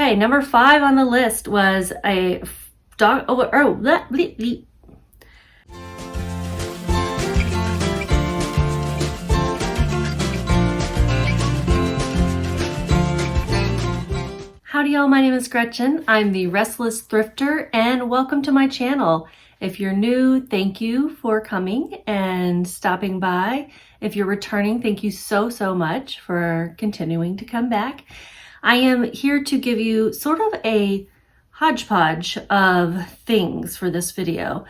Okay, number 5 on the list was a dog. Howdy y'all, my name is Gretchen. I'm the Restless Thrifter and welcome to my channel. If you're new, thank you for coming and stopping by. If you're returning, thank you so much for continuing to come back. I am here to give you sort of a hodgepodge of things for this video.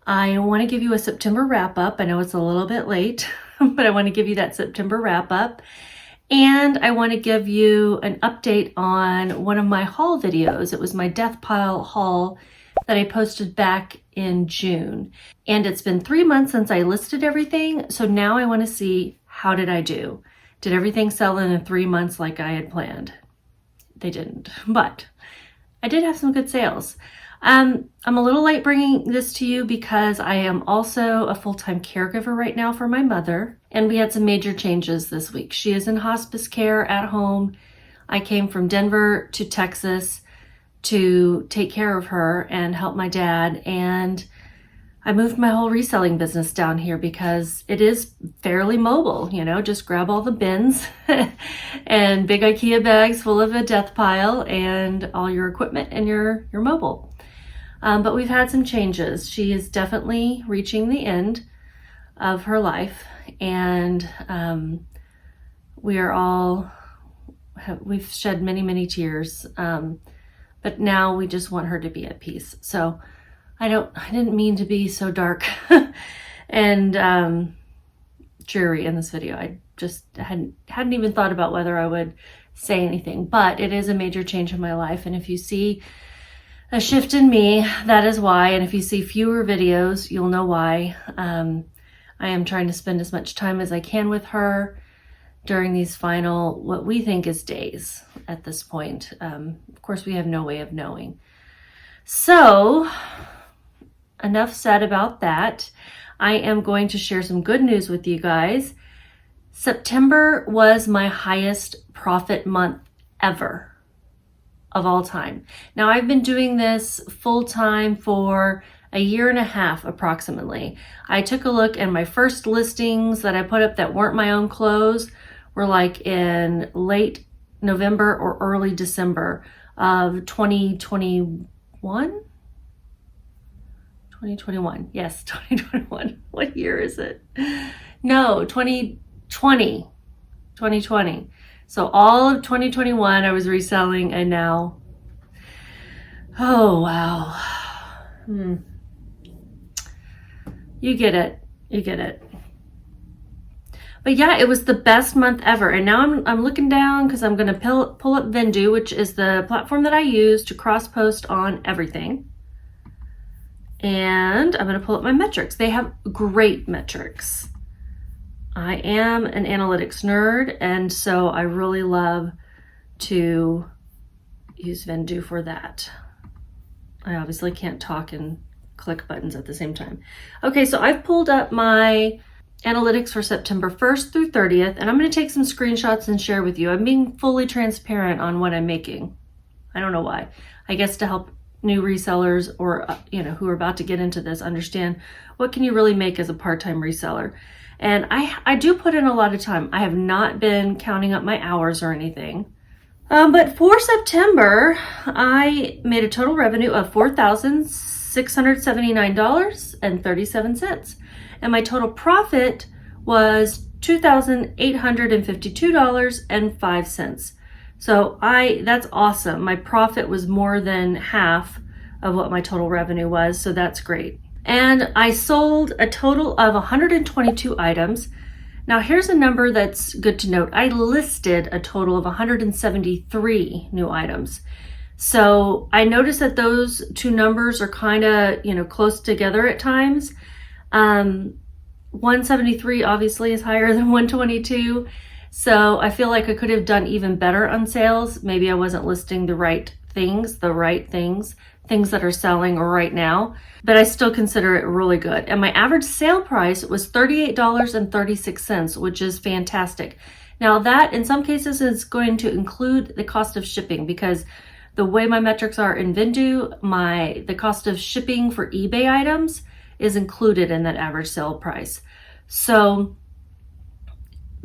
I want to give you a September wrap up. I know it's a little bit late, but I want to give you that September wrap up. And I want to give you an update on one of my haul videos. It was my death pile haul that I posted back in June. And it's been 3 months since I listed everything. So now I want to see, how did I do? Did everything sell in the 3 months like I had planned? They didn't, but I did have some good sales. I'm a little late bringing this to you because I am also a full-time caregiver right now for my mother, and we had some major changes this week. She is in hospice care at home. I came from Denver to Texas to take care of her and help my dad, and I moved my whole reselling business down here because it is fairly mobile, you know, just grab all the bins and big IKEA bags full of a death pile and all your equipment, and you're mobile. But we've had some changes. She is definitely reaching the end of her life, and we've shed many tears, but now we just want her to be at peace. So I didn't mean to be so dark and dreary in this video. I just hadn't even thought about whether I would say anything, but it is a major change in my life. And if you see a shift in me, that is why. And if you see fewer videos, you'll know why. I am trying to spend as much time as I can with her during these final, what we think is days at this point. Of course, we have no way of knowing. So enough said about that. I am going to share some good news with you guys. September was my highest profit month ever. Of all time. Now, I've been doing this full time for a year and a half approximately. I took a look, and my first listings that I put up that weren't my own clothes were like in late November or early December of 2021. 2021. Yes, 2021. What year is it? No, 2020. 2020. So all of 2021 I was reselling, and now, oh wow. You get it. You get it. But yeah, it was the best month ever. And now I'm looking down because I'm going to pull up Vendoo, which is the platform that I use to cross post on everything. And I'm going to pull up my metrics. They have great metrics. I am an analytics nerd, and so I really love to use Vendoo for that. I obviously can't talk and click buttons at the same time. Okay, so I've pulled up my analytics for September 1st through 30th, and I'm going to take some screenshots and share with you. I'm being fully transparent on what I'm making. I don't know why. I guess to help new resellers or who are about to get into this understand what can you really make as a part-time reseller. And I do put in a lot of time. I have not been counting up my hours or anything. But for September, I made a total revenue of $4,679.37. And my total profit was $2,852.05. So that's awesome. My profit was more than half of what my total revenue was. So that's great. And I sold a total of 122 items. Now here's a number that's good to note. I listed a total of 173 new items. So I noticed that those two numbers are kind of, close together at times. 173 obviously is higher than 122. So I feel like I could have done even better on sales. Maybe I wasn't listing the right things that are selling right now, but I still consider it really good. And my average sale price was $38.36, which is fantastic. Now that in some cases is going to include the cost of shipping, because The way my metrics are in Vindu, the cost of shipping for eBay items is included in that average sale price. So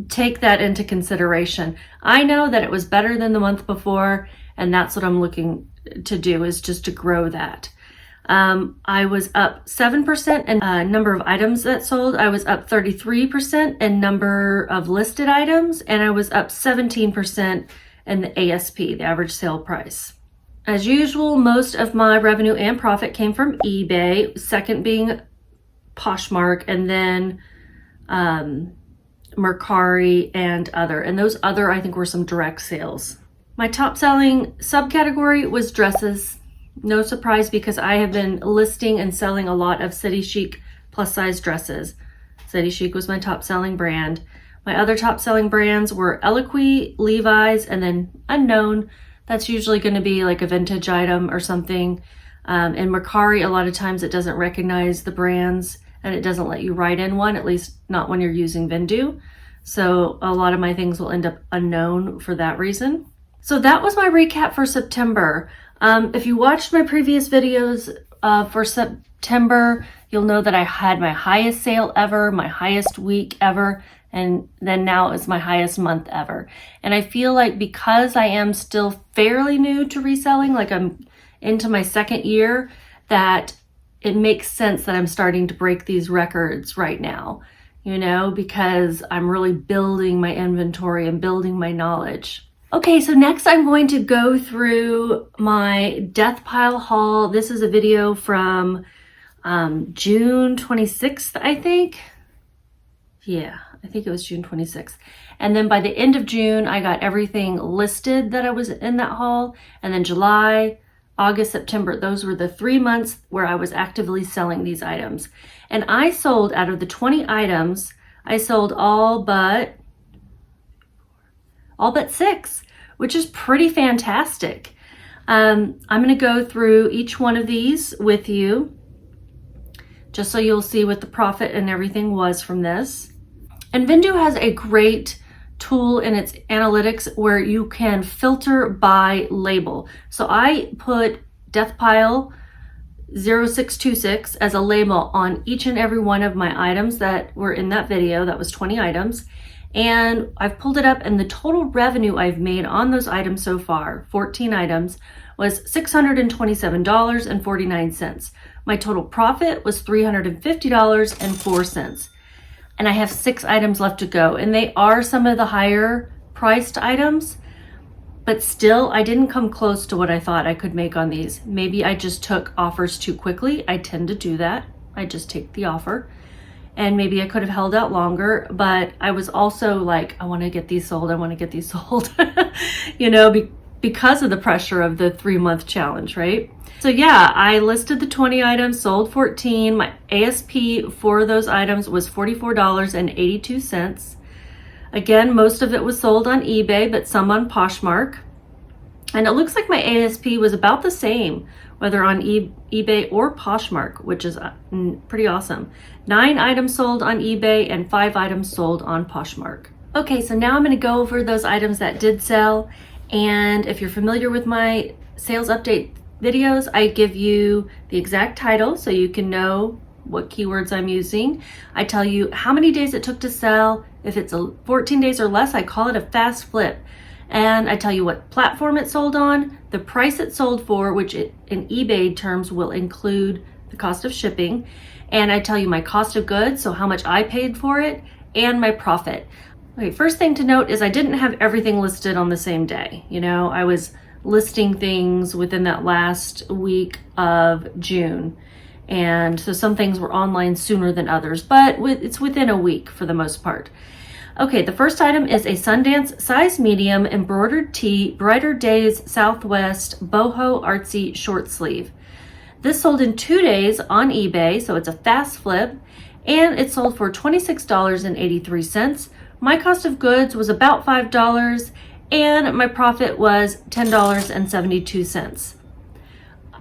take that into consideration. I know that it was better than the month before, and that's what I'm looking to do, is just to grow that. I was up 7% in number of items that sold. I was up 33% in number of listed items, and I was up 17% in the ASP, the average sale price. As usual, most of my revenue and profit came from eBay, second being Poshmark, and then Mercari and other. And those other, I think, were some direct sales. My top selling subcategory was dresses. No surprise, because I have been listing and selling a lot of City Chic plus size dresses. City Chic was my top selling brand. My other top selling brands were Eloquii, Levi's, and then Unknown. That's usually going to be like a vintage item or something. In Mercari, a lot of times it doesn't recognize the brands and it doesn't let you write in one, at least not when you're using Vindu. So a lot of my things will end up unknown for that reason. So that was my recap for September. If you watched my previous videos for September, you'll know that I had my highest sale ever, my highest week ever, and then now it's my highest month ever. And I feel like because I am still fairly new to reselling, like I'm into my second year, that it makes sense that I'm starting to break these records right now, you know, because I'm really building my inventory and building my knowledge. Okay, so next I'm going to go through my death pile haul. This is a video from June 26th, I think. Yeah, I think it was June 26th. And then by the end of June, I got everything listed that I was in that haul. And then July, August, September, those were the 3 months where I was actively selling these items. And I sold, out of the 20 items, I sold all but 6, which is pretty fantastic. I'm going to go through each one of these with you, just so you'll see what the profit and everything was from this. And Vindu has a great tool in its analytics where you can filter by label. So I put Death Pile 0626 as a label on each and every one of my items that were in that video. That was 20 items. And I've pulled it up, and the total revenue I've made on those items so far, 14 items, was $627.49. My total profit was $350.04. And I have 6 items left to go. And they are some of the higher priced items, but still I didn't come close to what I thought I could make on these. Maybe I just took offers too quickly. I tend to do that. I just take the offer. And maybe I could have held out longer, but I was also like, I want to get these sold. I want to get these sold, you know, because of the pressure of the 3-month challenge, right? So yeah, I listed the 20 items, sold 14. My ASP for those items was $44.82. Again, most of it was sold on eBay, but some on Poshmark. And it looks like my ASP was about the same, whether on eBay or Poshmark, which is pretty awesome. 9 items sold on eBay and 5 items sold on Poshmark. Okay, so now I'm going to go over those items that did sell. And if you're familiar with my sales update videos, I give you the exact title so you can know what keywords I'm using. I tell you how many days it took to sell. If it's 14 days or less, I call it a fast flip. And I tell you what platform it sold on, the price it sold for, which in eBay terms will include the cost of shipping. And I tell you my cost of goods, so how much I paid for it, and my profit. Okay, first thing to note is I didn't have everything listed on the same day. You know, I was listing things within that last week of June. And so some things were online sooner than others, but it's within a week for the most part. Okay, the first item is a Sundance size medium embroidered tee, Brighter Days Southwest boho artsy short sleeve. This sold in 2 days on eBay, so it's a fast flip, and it sold for $26.83. My cost of goods was about $5, and my profit was $10.72.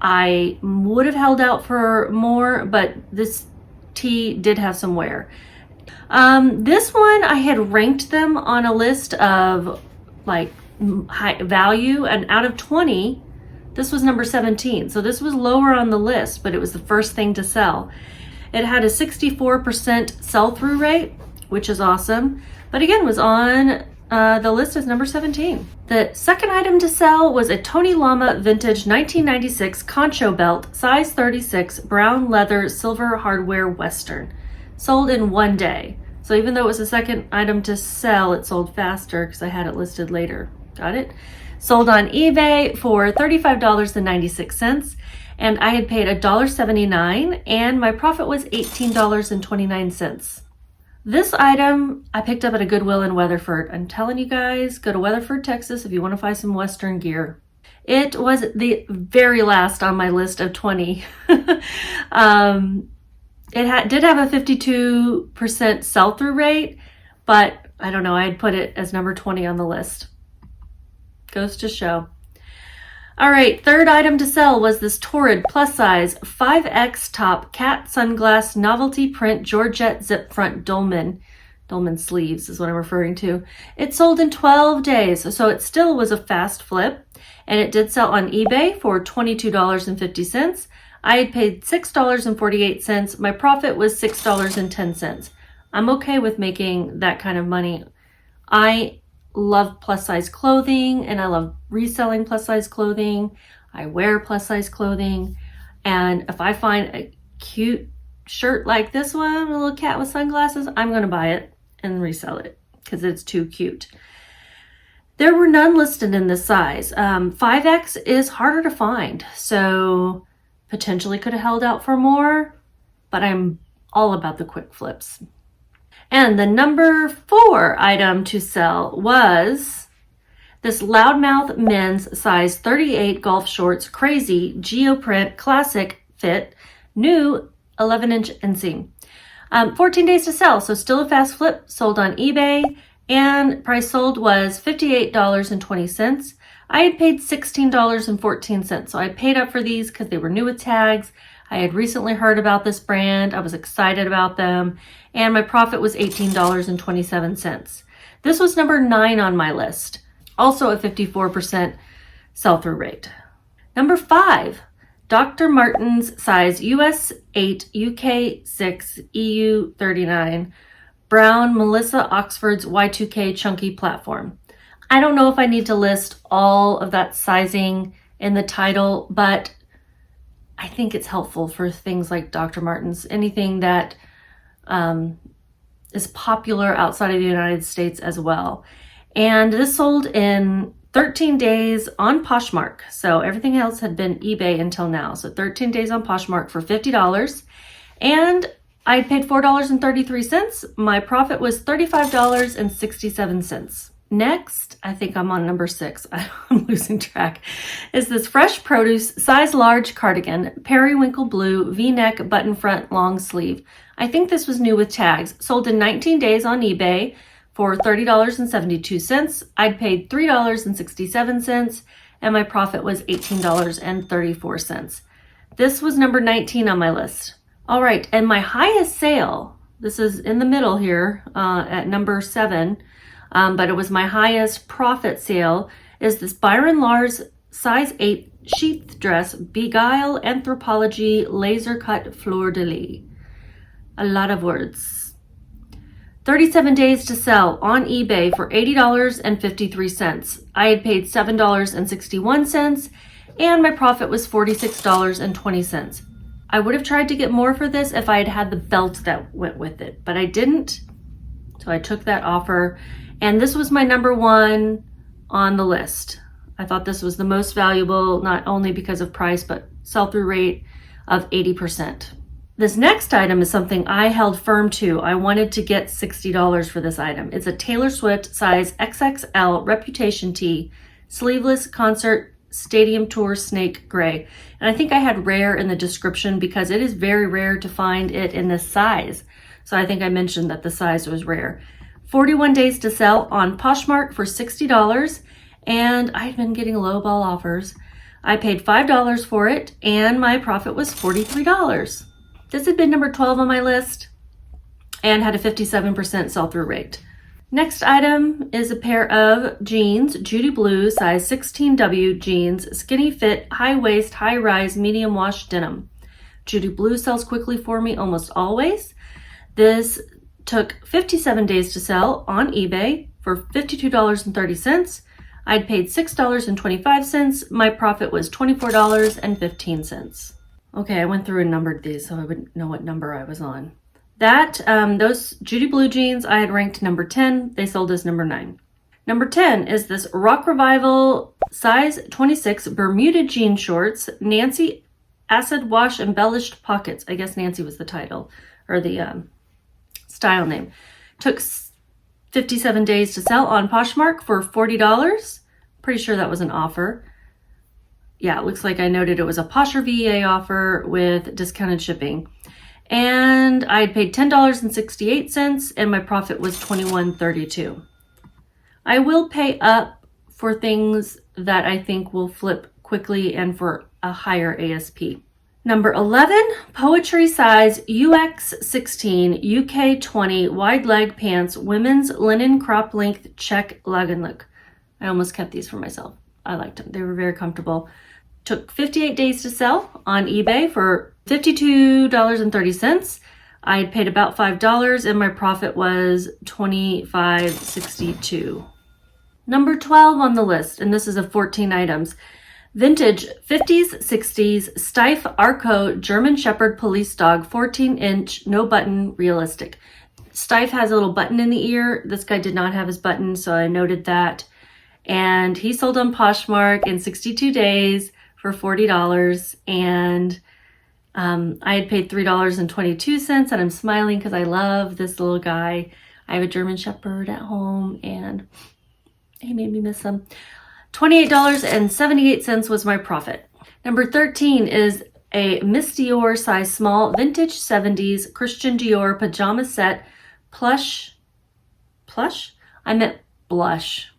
I would have held out for more, but this tee did have some wear. This one, I had ranked them on a list of like high value, and out of 20, This was number 17. So this was lower on the list, but it was the first thing to sell. It had a 64% sell-through rate, which is awesome. But again, was on the list as number 17. The second item to sell was a Tony Lama vintage 1996 concho belt, size 36, brown leather, silver hardware Western. Sold in one day. So even though it was the second item to sell, it sold faster because I had it listed later. Got it? Sold on eBay for $35.96, and I had paid $1.79, and my profit was $18.29. This item I picked up at a Goodwill in Weatherford. I'm telling you guys, go to Weatherford, Texas if you want to find some Western gear. It was the very last on my list of 20. It did have a 52% sell-through rate, but I don't know, I had put it as number 20 on the list. Goes to show. All right, third item to sell was this Torrid plus size 5X top cat sunglass novelty print Georgette zip front dolman sleeves is what I'm referring to. It sold in 12 days, so it still was a fast flip, and it did sell on eBay for $22.50. I had paid $6.48. My profit was $6.10. I'm okay with making that kind of money. I love plus size clothing, and I love reselling plus size clothing. I wear plus size clothing, and if I find a cute shirt like this one, a little cat with sunglasses, I'm going to buy it and resell it because it's too cute. There were none listed in this size. 5X is harder to find, so potentially could have held out for more, but I'm all about the quick flips. And the number 4 item to sell was this Loudmouth men's size 38 golf shorts, crazy geoprint classic fit, new 11-inch inseam. 14 days to sell, so still a fast flip, sold on eBay, and price sold was $58.20. I had paid $16.14, so I paid up for these because they were new with tags. I had recently heard about this brand. I was excited about them, and my profit was $18.27. This was number 9 on my list, also a 54% sell-through rate. Number 5, Dr. Martens size US 8, UK 6, EU 39, brown Melissa Oxford's Y2K chunky platform. I don't know if I need to list all of that sizing in the title, but I think it's helpful for things like Dr. Martens, anything that is popular outside of the United States as well. And this sold in 13 days on Poshmark. So everything else had been eBay until now. So 13 days on Poshmark for $50. And I paid $4.33. My profit was $35.67. Next, I think I'm on number 6. I'm losing track. Is this fresh produce size large cardigan, periwinkle blue, V-neck button front long sleeve. I think this was new with tags. Sold in 19 days on eBay for $30.72. I'd paid $3.67, and my profit was $18.34. This was number 19 on my list. All right, and my highest sale, this is in the middle here at number 7, but it was my highest profit sale, is this Byron Lars size 8 sheath dress, Beguile Anthropology laser cut fleur-de-lis. A lot of words. 37 days to sell on eBay for $80.53. I had paid $7.61, and my profit was $46.20. I would have tried to get more for this if I had had the belt that went with it, but I didn't, so I took that offer. And this was my number 1 on the list. I thought this was the most valuable, not only because of price, but sell-through rate of 80%. This next item is something I held firm to. I wanted to get $60 for this item. It's a Taylor Swift size XXL Reputation tee, sleeveless concert stadium tour snake gray. And I think I had rare in the description because it is very rare to find it in this size. So I think I mentioned that the size was rare. 41 days to sell on Poshmark for $60, and I'd been getting lowball offers. I paid $5 for it, and my profit was $43. This had been number 12 on my list and had a 57% sell-through rate. Next item is a pair of jeans, Judy Blue, size 16W jeans, skinny fit, high waist, high rise, medium wash denim. Judy Blue sells quickly for me almost always. This took 57 days to sell on eBay for $52.30. I'd paid $6.25. My profit was $24.15. Okay, I went through and numbered these so I would know what number I was on. Those Judy Blue jeans, I had ranked number 10. They sold as number 9. Number 10 is this Rock Revival size 26 Bermuda jean shorts, Nancy acid wash embellished pockets. I guess Nancy was the title or the style name. Took 57 days to sell on Poshmark for $40. Pretty sure that was an offer. Yeah, it looks like I noted it was a Posher VA offer with discounted shipping. And I had paid $10.68 and my profit was $21.32. I will pay up for things that I think will flip quickly and for a higher ASP. Number 11, Poetry size UX 16 UK 20 wide leg pants, women's linen crop length check look. I almost kept these for myself. I liked them. They were very comfortable. Took 58 days to sell on eBay for $52.30. I had paid about $5 and my profit was $25.62. Number 12 on the list, and this is of 14 items. Vintage 50s, 60s, Steiff Arco German Shepherd Police Dog, 14-inch, no button, realistic. Steiff has a little button in the ear. This guy did not have his button, so I noted that. And he sold on Poshmark in 62 days for $40. And I had paid $3.22, and I'm smiling because I love this little guy. I have a German Shepherd at home, and he made me miss him. $28.78 was my profit. Number 13 is a Miss Dior size small vintage 70s Christian Dior pajama set plush. I meant blush.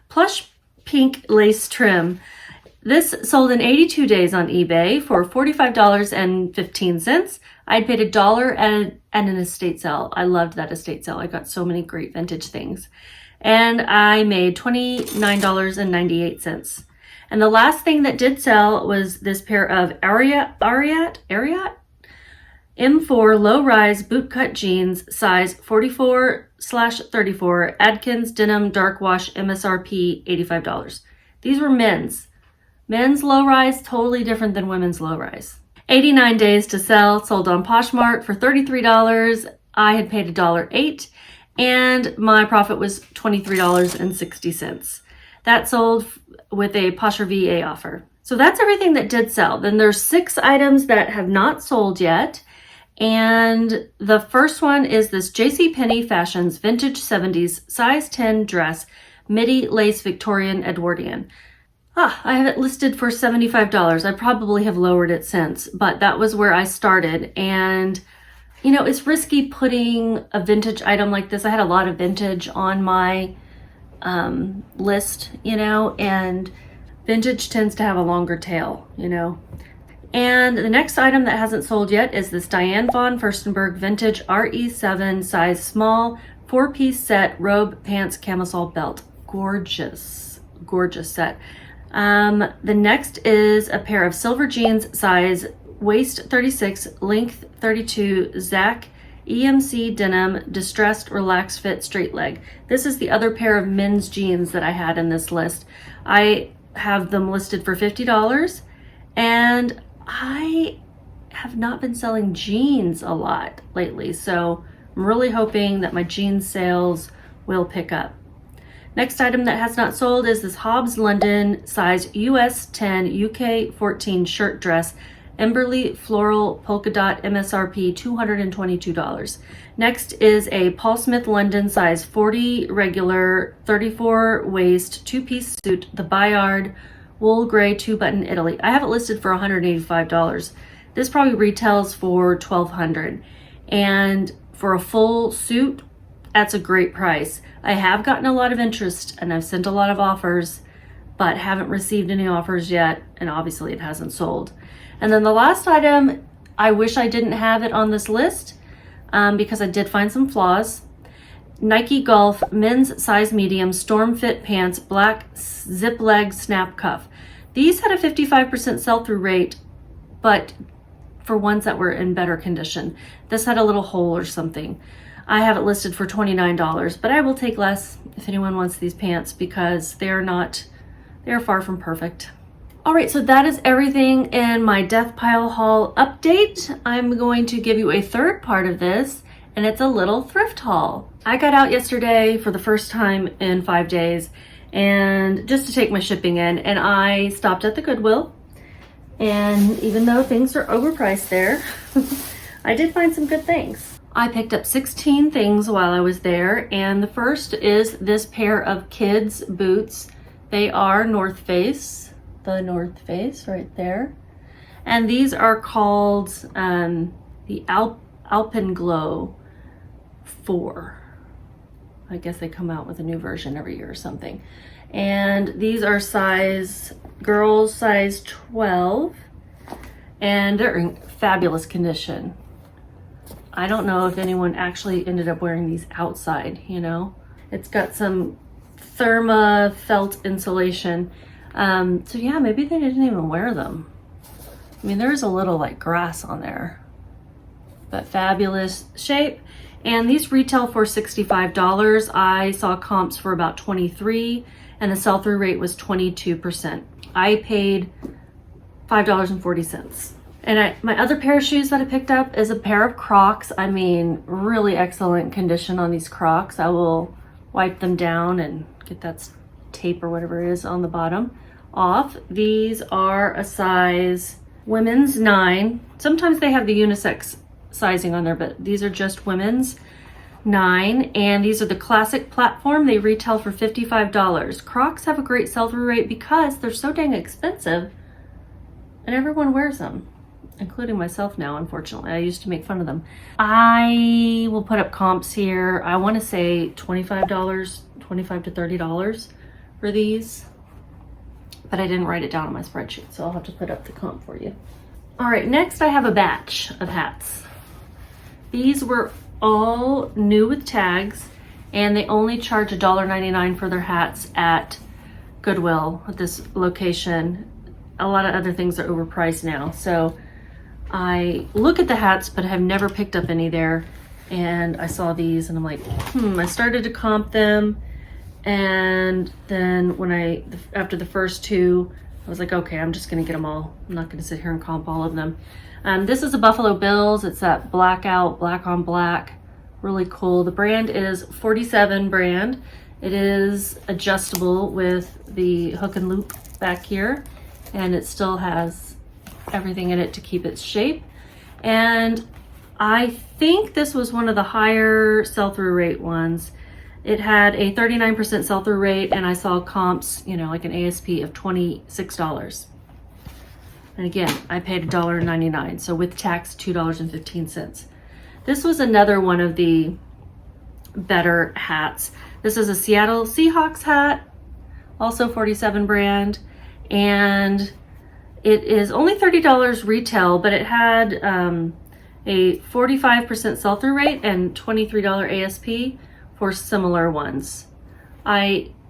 Plush pink lace trim. This sold in 82 days on eBay for $45.15. I'd paid $1 at an estate sale. I loved that estate sale. I got so many great vintage things. And I made $29.98. And the last thing that did sell was this pair of Ariat M4 low-rise bootcut jeans, size 44/34, Adkins denim dark wash, MSRP $85. These were men's. Men's low-rise, totally different than women's low-rise. 89 days to sell, sold on Poshmark for $33. I had paid $1.08, and my profit was $23.60. That sold with a Posher VA offer. So that's everything that did sell. Then there's 6 items that have not sold yet. And the first one is this JCPenney Fashions Vintage 70s size 10 dress, midi lace Victorian Edwardian. I have it listed for $75. I probably have lowered it since, but that was where I started. And, you know, it's risky putting a vintage item like this. I had a lot of vintage on my list, you know, and vintage tends to have a longer tail, you know. And the next item that hasn't sold yet is this Diane von Furstenberg Vintage RE7 size small 4-piece set, robe, pants, camisole, belt. Gorgeous, gorgeous set. The next is a pair of silver jeans, size waist 36, length 32, Zach EMC denim, distressed, relaxed fit, straight leg. This is the other pair of men's jeans that I had in this list. I have them listed for $50, and I have not been selling jeans a lot lately, so I'm really hoping that my jeans sales will pick up. Next item that has not sold is this Hobbs London size US 10 UK 14 shirt dress, Emberly floral polka dot, MSRP $222. Next is a Paul Smith London size 40 regular 34 waist 2-piece suit, the Bayard wool gray 2-button Italy. I have it listed for $185. This probably retails for $1,200, and for a full suit, that's a great price. I have gotten a lot of interest and I've sent a lot of offers, but haven't received any offers yet, and obviously it hasn't sold. And then the last item, I wish I didn't have it on this list because I did find some flaws. Nike Golf men's size medium storm fit pants, black zip leg snap cuff. These had a 55% sell-through rate, but for ones that were in better condition. This had a little hole or something. I have it listed for $29, but I will take less if anyone wants these pants because they're far from perfect. All right, so that is everything in my death pile haul update. I'm going to give you a third part of this, and it's a little thrift haul. I got out yesterday for the first time in 5 days, and just to take my shipping in, and I stopped at the Goodwill. And even though things are overpriced there, I did find some good things. I picked up 16 things while I was there, and the first is this pair of kids' boots. They are North Face, the North Face right there. And these are called the Alpenglow 4. I guess they come out with a new version every year or something. And these are girls size 12, and they're in fabulous condition. I don't know if anyone actually ended up wearing these outside, you know. It's got some Therma felt insulation. So yeah, maybe they didn't even wear them. I mean, there's a little like grass on there, but fabulous shape. And these retail for $65. I saw comps for about 23, and the sell-through rate was 22%. I paid $5.40. And my other pair of shoes that I picked up is a pair of Crocs. I mean, really excellent condition on these Crocs. I will wipe them down and get that tape or whatever it is on the bottom off. These are a size women's 9. Sometimes they have the unisex sizing on there, but these are just women's 9, and these are the classic platform. They retail for $55. Crocs have a great sell-through rate because they're so dang expensive, and everyone wears them, including myself now, unfortunately. I used to make fun of them. I will put up comps here. I want to say $25 to $30 for these, but I didn't write it down on my spreadsheet, so I'll have to put up the comp for you. All right, next I have a batch of hats. These were all new with tags, and they only charge $1.99 for their hats at Goodwill at this location. A lot of other things are overpriced now, so I look at the hats but have never picked up any there, and I saw these and I'm like, I started to comp them, and then after the first two, I was like, okay, I'm just gonna get them all. I'm not gonna sit here and comp all of them. This is a Buffalo Bills. It's that blackout, black on black, really cool. The brand is 47 brand. It is adjustable with the hook and loop back here, and it still has everything in it to keep its shape. And I think this was one of the higher sell-through rate ones. It had a 39% sell-through rate, and I saw comps, you know, like an ASP of $26. And again, I paid $1.99, so with tax, $2.15. This was another one of the better hats. This is a Seattle Seahawks hat, also 47 brand, and it is only $30 retail, but it had a 45% sell-through rate and $23 ASP for similar ones.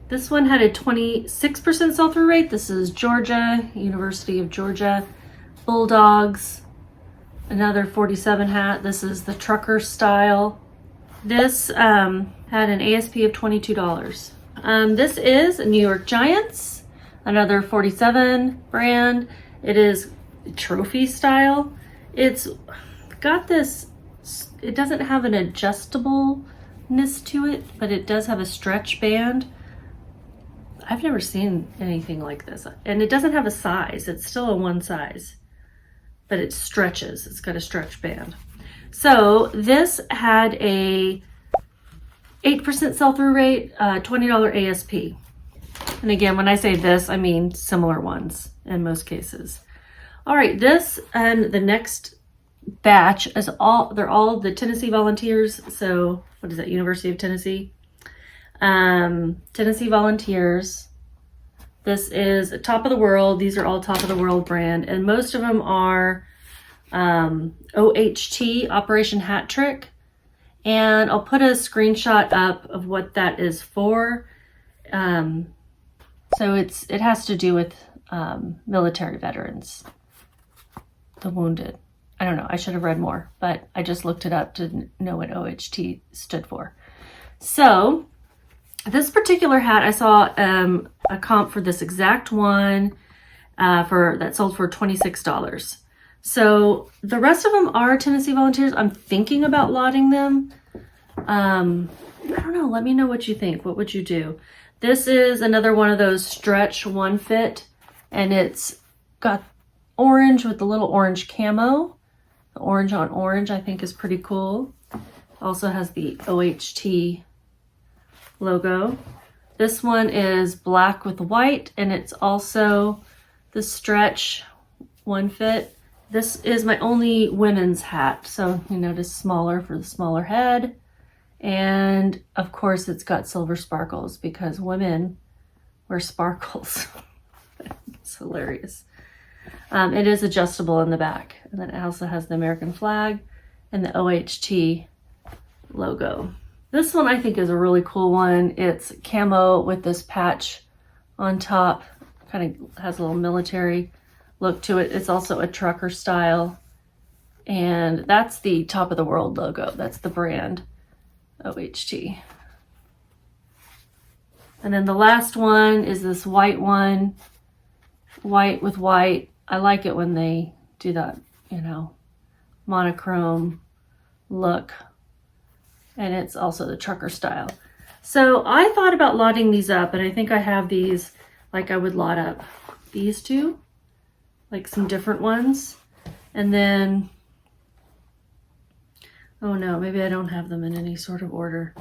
This one had a 26% sell-through rate. This is Georgia, University of Georgia Bulldogs. Another 47 hat. This is the trucker style. This had an ASP of $22. This is New York Giants, another 47 brand. It is trophy style. It's got this, it doesn't have an adjustableness to it, but it does have a stretch band. I've never seen anything like this. And it doesn't have a size. It's still a one size, but it stretches. It's got a stretch band. So this had a 8% sell-through rate, $20 ASP. And again, when I say this, I mean similar ones in most cases. All right, this and the next batch is they're all the Tennessee Volunteers. So what is that, University of Tennessee? Tennessee Volunteers. This is Top of the World. These are all Top of the World brand, and most of them are OHT, Operation Hat Trick. And I'll put a screenshot up of what that is for. So it has to do with military veterans, the wounded. I don't know, I should have read more, but I just looked it up to know what OHT stood for. So this particular hat, I saw a comp for this exact one that sold for $26. So the rest of them are Tennessee Volunteers. I'm thinking about lotting them. I don't know, let me know what you think. What would you do? This is another one of those stretch one fit, and it's got orange with the little orange camo. The orange on orange I think is pretty cool. Also has the OHT logo. This one is black with white, and it's also the stretch one fit. This is my only women's hat, so you notice smaller for the smaller head. And of course it's got silver sparkles because women wear sparkles. It's hilarious. It is adjustable in the back, and then it also has the American flag and the OHT logo. This one I think is a really cool one. It's camo with this patch on top, kind of has a little military look to it. It's also a trucker style, and that's the Top of the World logo. That's the brand, OHT. And then the last one is this white one, white with white. I like it when they do that, you know, monochrome look. And it's also the trucker style. So I thought about lotting these up, and I think I have these, like I would lot up these two, like some different ones. And then, oh no, maybe I don't have them in any sort of order.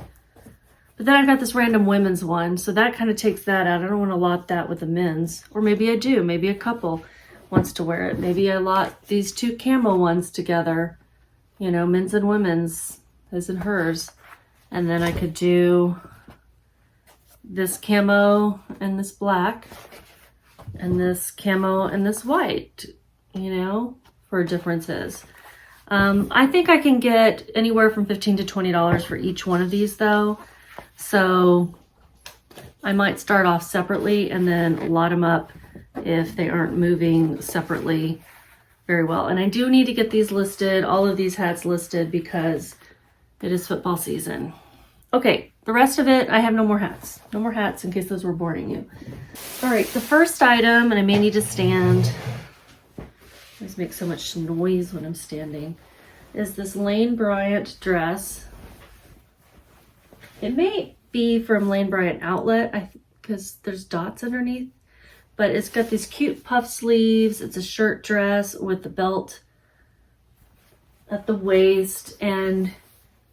But then I've got this random women's one, so that kind of takes that out. I don't want to lot that with the men's. Or maybe I do, maybe a couple wants to wear it. Maybe I lot these two camo ones together, you know, men's and women's, his and hers. And then I could do this camo and this black, and this camo and this white, you know, for differences. I think I can get anywhere from $15 to $20 for each one of these though. So I might start off separately and then lot them up if they aren't moving separately very well. And I do need to get these listed, all of these hats listed, because it is football season. Okay, the rest of it, I have no more hats. No more hats in case those were boring you. All right, the first item, and I may need to stand, I always make so much noise when I'm standing, is this Lane Bryant dress. It may be from Lane Bryant Outlet, because there's dots underneath, but it's got these cute puff sleeves. It's a shirt dress with the belt at the waist, and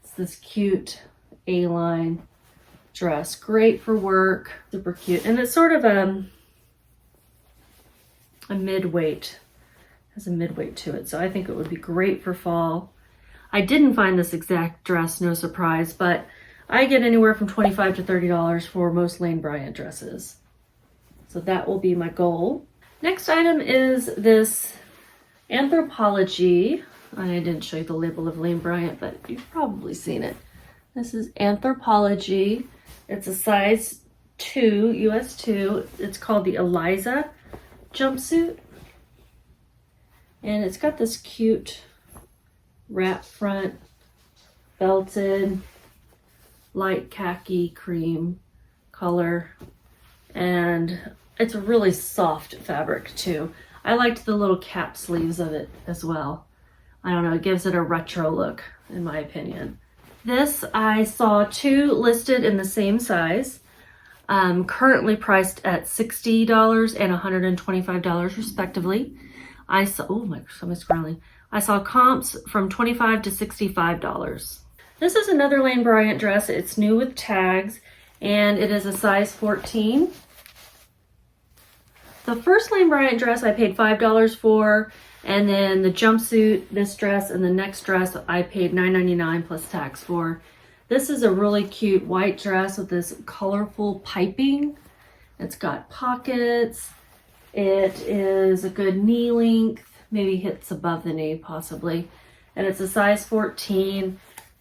it's this cute A-line dress. Great for work, super cute. And it's sort of a mid-weight, has a mid-weight to it. So I think it would be great for fall. I didn't find this exact dress, no surprise, but I get anywhere from $25 to $30 for most Lane Bryant dresses. So that will be my goal. Next item is this Anthropologie. I didn't show you the label of Lane Bryant, but you've probably seen it. This is Anthropologie. It's a size 2, US 2. It's called the Eliza jumpsuit. And it's got this cute wrap front, belted, light khaki cream color. And it's a really soft fabric too. I liked the little cap sleeves of it as well. I don't know, it gives it a retro look in my opinion. This, I saw two listed in the same size, currently priced at $60 and $125 respectively. I saw, oh my, so much scrolling. I saw comps from $25 to $65. This is another Lane Bryant dress. It's new with tags, and it is a size 14. The first Lane Bryant dress I paid $5 for, and then the jumpsuit, this dress, and the next dress I paid $9.99 plus tax for. This is a really cute white dress with this colorful piping. It's got pockets. It is a good knee length, maybe hits above the knee possibly. And it's a size 14.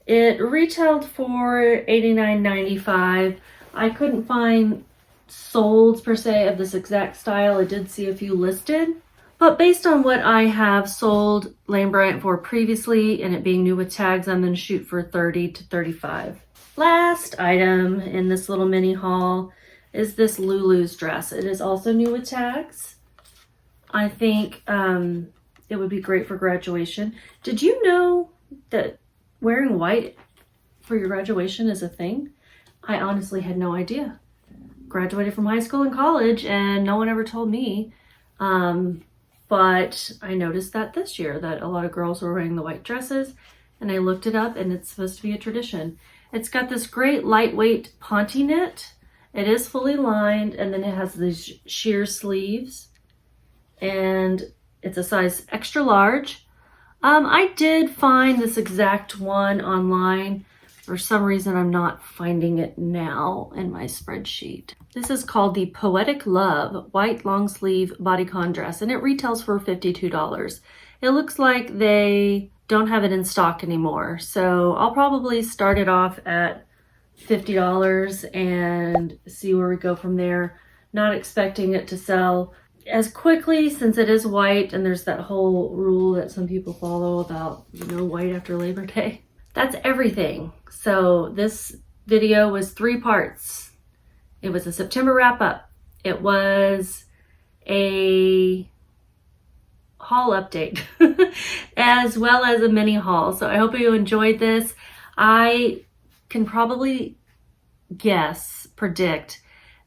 It retailed for $89.95. I couldn't find solds per se of this exact style. I did see a few listed, but based on what I have sold Lane Bryant for previously and it being new with tags, I'm going to shoot for 30 to 35. Last item in this little mini haul is this Lulu's dress. It is also new with tags. I think it would be great for graduation. Did you know that wearing white for your graduation is a thing? I honestly had no idea. Graduated from high school and college and no one ever told me. But I noticed that this year that a lot of girls were wearing the white dresses, and I looked it up and it's supposed to be a tradition. It's got this great lightweight ponte knit. It is fully lined, and then it has these sheer sleeves, and it's a size extra large. I did find this exact one online. For some reason, I'm not finding it now in my spreadsheet. This is called the Poetic Love white long sleeve bodycon dress, and it retails for $52. It looks like they don't have it in stock anymore, so I'll probably start it off at $50 and see where we go from there. Not expecting it to sell as quickly since it is white, and there's that whole rule that some people follow about, you know, white after Labor Day. That's everything. So this video was 3 parts. It was a September wrap up. It was a haul update as well as a mini haul. So I hope you enjoyed this. I can probably predict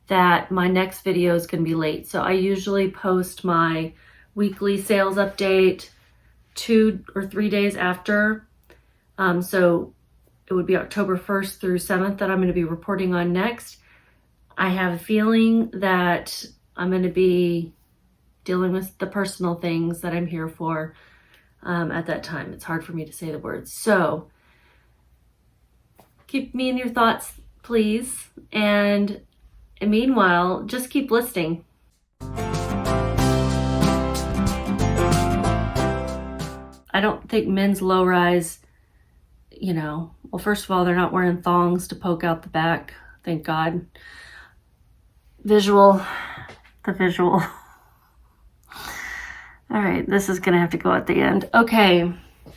that my next video is going to be late. So I usually post my weekly sales update 2 or 3 days after. So it would be October 1st through 7th that I'm going to be reporting on next. I have a feeling that I'm going to be dealing with the personal things that I'm here for at that time. It's hard for me to say the words. So keep me in your thoughts, please. And meanwhile, just keep listing. I don't think men's low rise, you know, well, first of all, they're not wearing thongs to poke out the back. Thank God. The visual. All right, this is gonna have to go at the end. Okay.